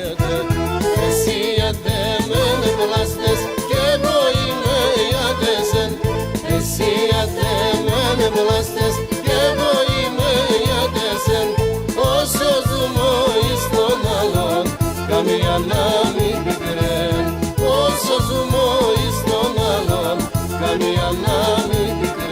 yede. Εσύ αντέμεν βλάστες και εγώ είμαι ιατέσεν. Εσύ αντέμεν βλάστες και εγώ είμαι ιατέσεν. Όσο ζούμε εις τον άλλον, καμία να μην πικρέν. Όσο ζούμε εις τον άλλον, καμία να μην πικρέν.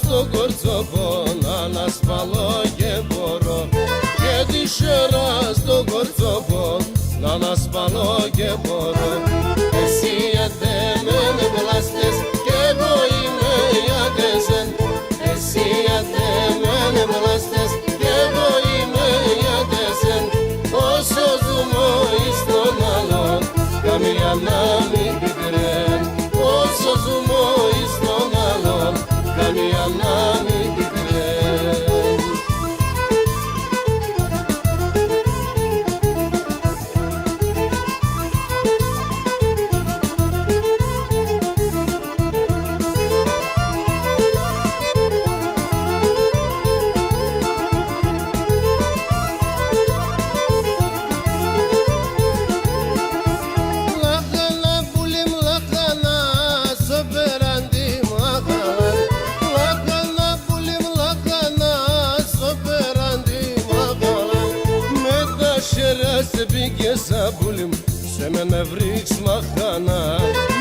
Στο κορτσοπό να σπαλώ και μπορώ. Και τη σέρα στο κορτσοπό να σπαλώ και μπορώ. Εσύ αντέμεν βλάστες και εγώ είμαι ιατέσεν. Εσύ αντέμεν βλάστες και εγώ είμαι ιατέσεν. Όσο ζούμε εις τον άλλον, καμία να μην πικρέν. Όσο ζούμε εις τον άλλον, καμία να μην πικρέν. Σε πήγε σαμπούλιμ, σε μένα βρήξ μαχάνα.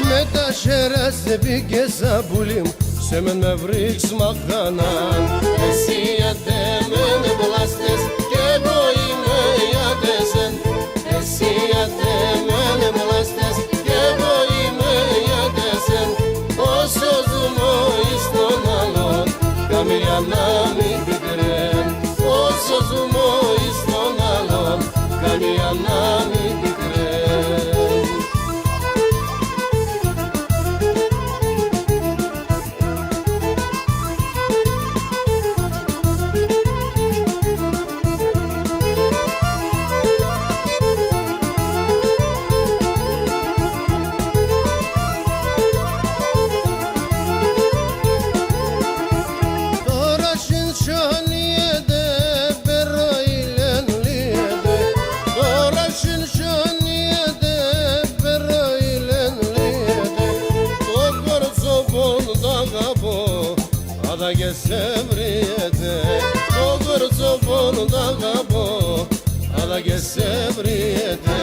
Με τα χέρια σε πήγε σαμπούλιμ, σε μένα βρήξ μαχάνα. Εσύ αντέμεν βλάστες και εγώ είμαι ιατέσεν. Εσύ αντέμεν βλάστες και εγώ είμαι ιατέσεν. Όσο ζούμε εις τον άλλον, καμία να μην πικρέν. Όσο ζούμε εις τον άλλον, καμία να μην πικρέν. Τώρα συνσιώνιεται περοήλεν λίεται. Τώρα συνσιώνιεται περοήλεν λίεται. Το κορτσοπόν τ' αγαπώ, αλλά και σε βριέται. Το κορτσοπόν τ' αγαπώ, αλλά και σε βριέται.